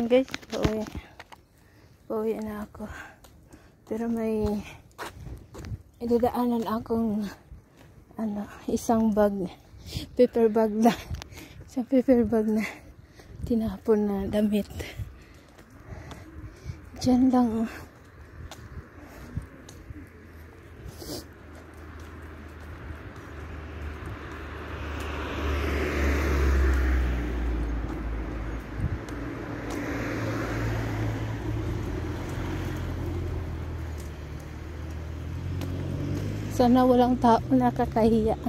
Ayan guys, pauwi na ako. Pero may idadaanan akong isang bag, paper bag na. Isang paper bag na tinapon na damit. Diyan lang. Sana walang tao, nakakahiya.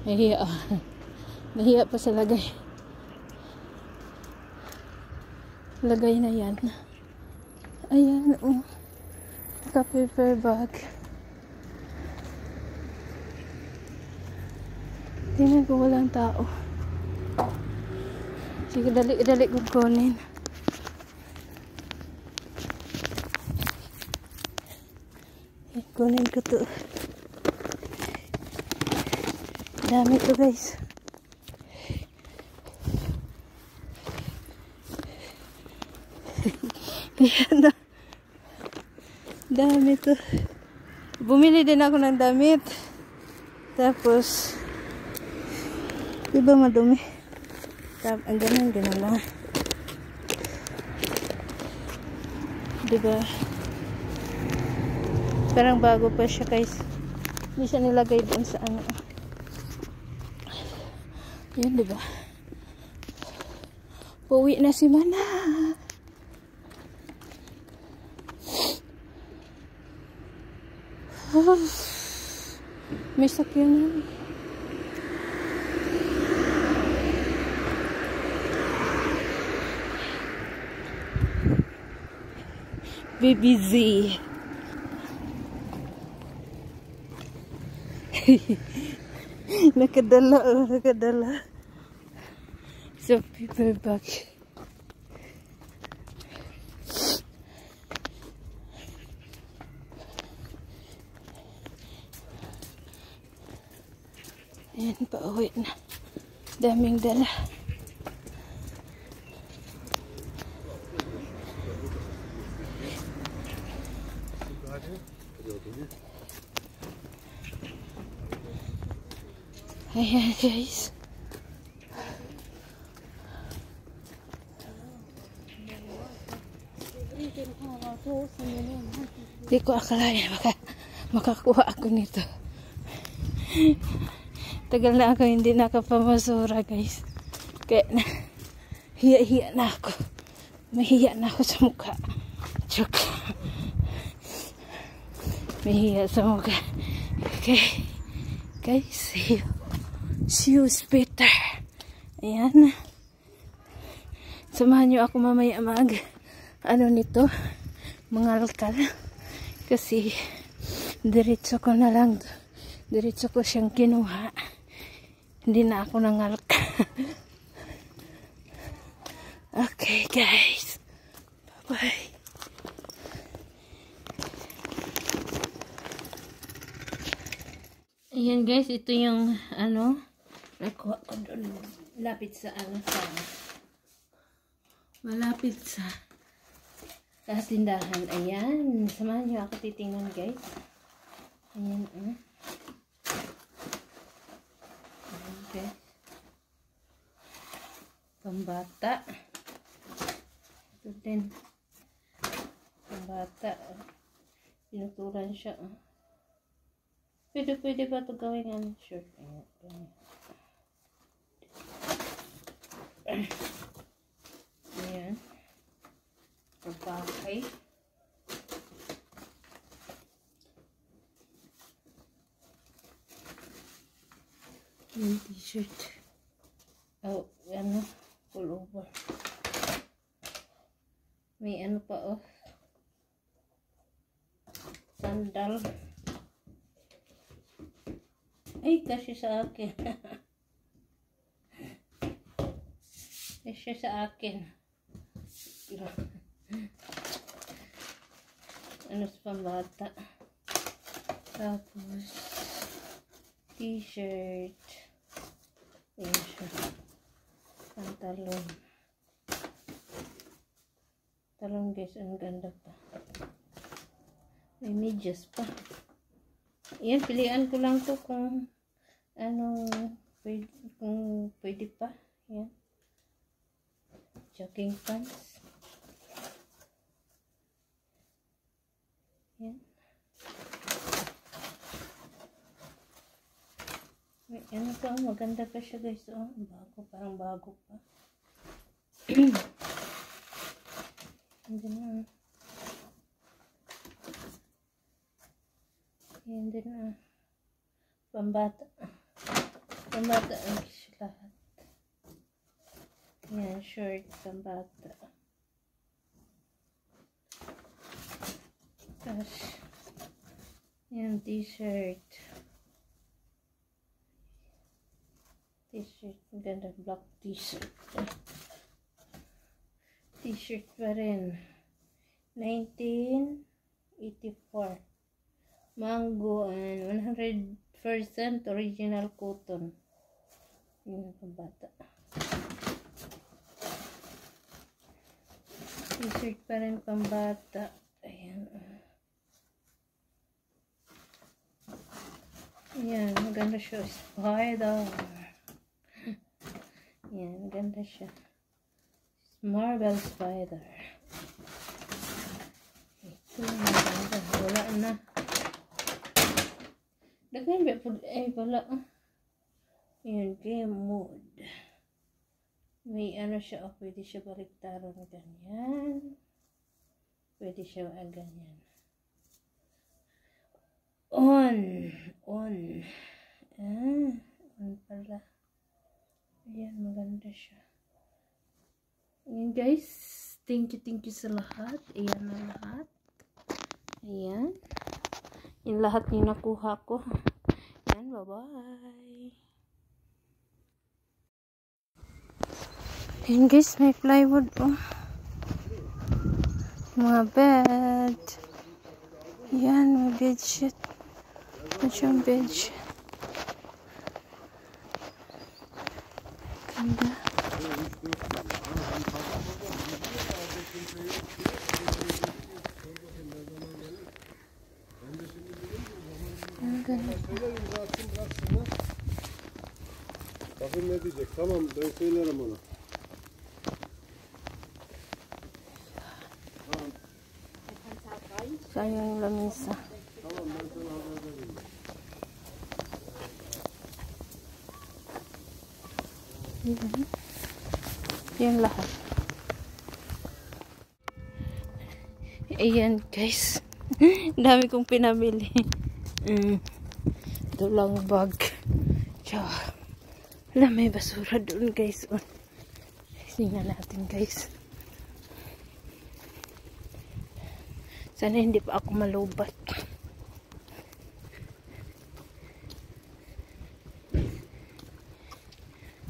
Nahiya. Nahiya pa sa lagay. Lagay na yan. Ayan, oh. Naka-paper bag. Tingnan ko walang tao. Sige, dali kukunin. Kunin ko to. Dami to guys. Ayan na. Dami to. Bumili din ako ng damit. Tapos, diba madumi? Ang ganun lang. Diba? Parang bago pa siya guys. Hindi siya nilagay doon sa ano. Yan, diba? Pauwi na si Mana. Oh, may sakyan na. Baby Z. nakadala sa paper bag. Ayan, pauwi na. Daming dala. Ayan guys. Di ko akalain makakuha ako nito. Tagal na ako hindi nakapamasura guys. Kaya na hiya na ako. Mahiya na ako sa mukha. Joke. Mahiya sa mukha. Okay. Guys, see you later. Ayan. Samahan nyo ako mamaya nito, mangalkal. Kasi, diretso ko na lang. Diretso ko siyang kinuha. Hindi na ako nangalkal. Okay, guys. Bye-bye. Ayan guys, ito yung nakuha ko doon. Malapit sa tindahan. Ayan, samahan nyo ako titingnan guys. Ayan, ayan guys. Pambata. Ito din. Pambata. Pinuturan siya. Pwede ba ito gawin shirt? Ayan. Pagpakay. Yung t-shirt. Oh, pullover. May pa sandal. Ay, kasi sa akin. Kasi sa akin. Sa pambata. Tapos, t-shirt. Ayan siya. Pantalon. pantalon guys. Ang ganda pa. May medyas pa. Yan, pilihan ko lang to kung kung pwede pa. Yan. Jogging pants. Yan. May ano pa, maganda pa siya guys. Oh, bago, parang bago pa. Hindi na. Yan din na. Pambata. Pambata ang lahat. Yan, short, pambata. Tapos, yan, t-shirt. T-shirt, ganda, black t-shirt. T-shirt pa rin. 1984. Mango and 100% original cotton. Yun ang bata. T-shirt pa rin pambata. Ayan. Ayan, maganda siya. Spider. Ayan, maganda siya. Marble spider. Ito, maganda. Wala na. Daghan ba po? Ay, wala. Ayan, game mode. May ano siya. Oh, pwede siya baliktaran ganyan. Pwede siya ganyan. On. Ah, on pala. Ayan, maganda siya. Ayan guys, thank you sa lahat. Ayan na lahat. Ayan. Yung lahat yung nakuha ko. Ayan, bye-bye. Ayan guys, may plywood oh. Mga bed. Ayan, may bedsheet. Ito siyang bedsheet. Ganda. Bakın ne diyecek? Tamam, ben söylerim ona. Sayang yung lamisa. Tamam, ben sana haber vereyim. Yan lahat. Ayan guys. Dami kong pinamili. Ito lang bag. Tiyo. Wala, may basura doon guys. Tingnan natin guys. Sana hindi pa ako malubat.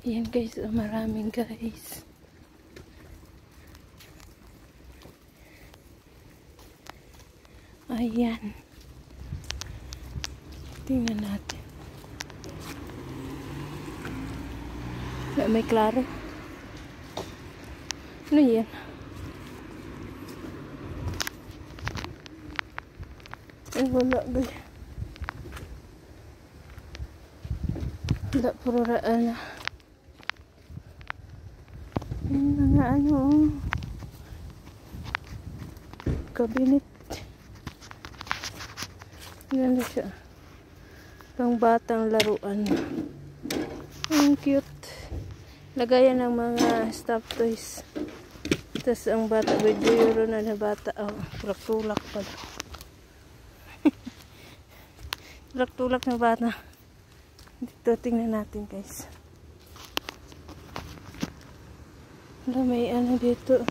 Ayan guys, maraming guys. Ayan. Tingnan natin. May klaro. Ano yan? Ay, wala guys. Wala, puro raan na. Ayan mga ano. Cabinet. Ganda siya. Pang batang laruan. Ang cute. Lagayan ng mga stuffed toys. Tapos ang bata, video na bata. Oh, tulak-tulak pa. Tulak-tulak na bata. Dito, tingnan natin guys. Wala, may ano dito.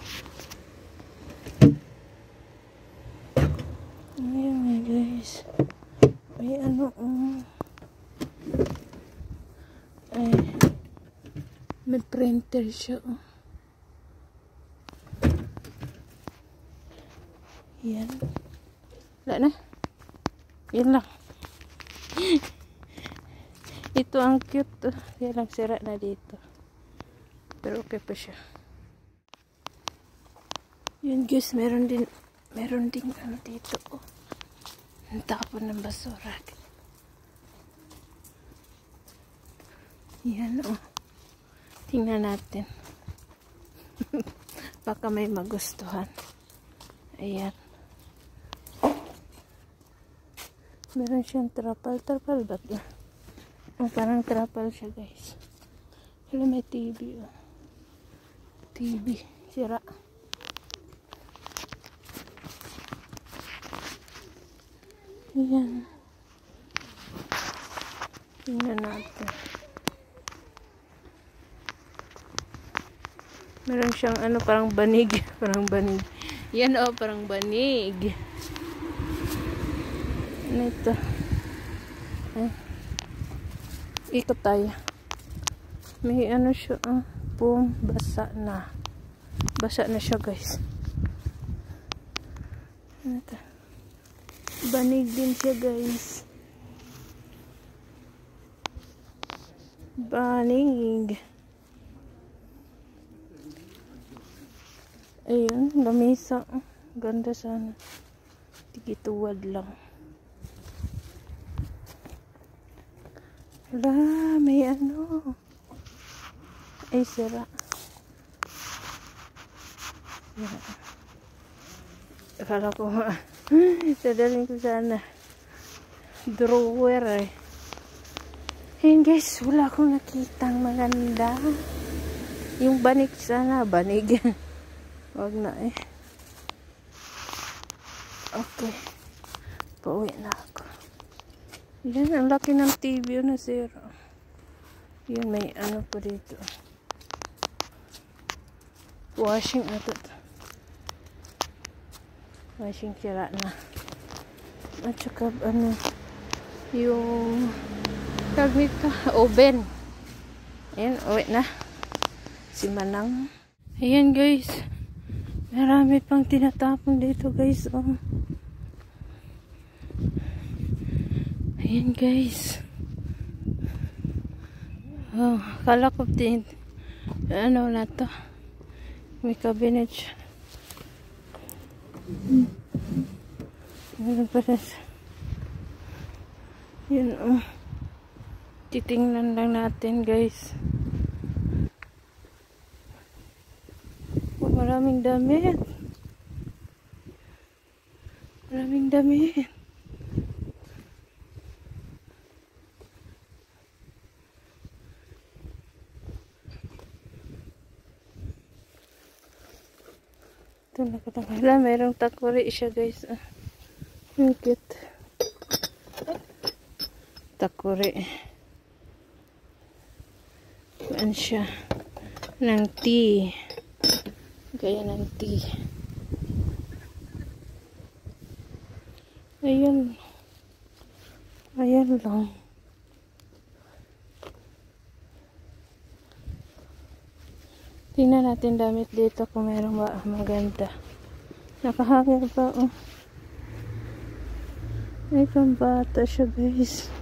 Ayan guys. May ano. Ay. May printer siya. Yan. Wala na. Yan lang. Ito ang cute. Yan lang, sira na dito. Pero okay pa siya. Yun guys, meron din ano dito. Oh. Ang tapon ng basura. Yan oh. Tingnan natin. Baka may magustuhan. Ayan. Meron siyang trapal. Trapal ba ito? Oh, parang trapal siya guys. Hello, may TV oh. TV. Sira. Ayan. Tingnan natin. Meron siyang ano, parang banig. Parang banig. Yan oh, parang banig. Ano ito? Ikot tayo. May ano siya, boom, basa na. Basa na siya guys. Ano ito? Banig din siya guys. Banig. Ayun, lamisa. Ganda sana. Tigituwad lang. Wala, may ano. Ay, sira. Sira. Akala ko sadalin ko sana drawer eh. Ayun guys, wala akong nakitang maganda. Yung banig sana, banig. Wag na eh. Okay. Pauwi na ako. Yan, ang laki ng TV na zero. Yan, may ano po dito. Washing na ito. Washing sira na. At saka ano, yung tag nito, oven. Ayan, uwi na. Si Manang. Ayan guys. Marami pang tinatapon dito guys. Oh. Ayan guys. Oh, kala ko din. Ano na to? May cabinet siya. Meron pa rin. Yun oh. Titingnan lang natin guys. Oh, maraming damit. Maraming damit. Ito nakatangala. Mayroong takuri siya guys. Ang cute. Takuri. Kuan siya. Ng tea. Gaya ng tea. Ayan. Ayan lang. Tingnan natin damit dito kung meron ba maganda. Nakahanger pa oh. Ay, pambata siya guys.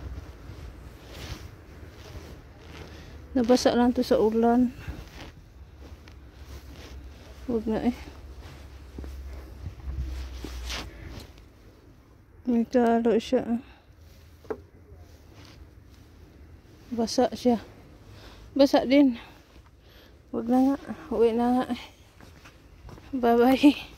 Nabasa lang to sa ulan. Huwag na eh. May kalo siya. Basa siya. Basa din. Huwag na nga. Uwi na nga. Bye bye.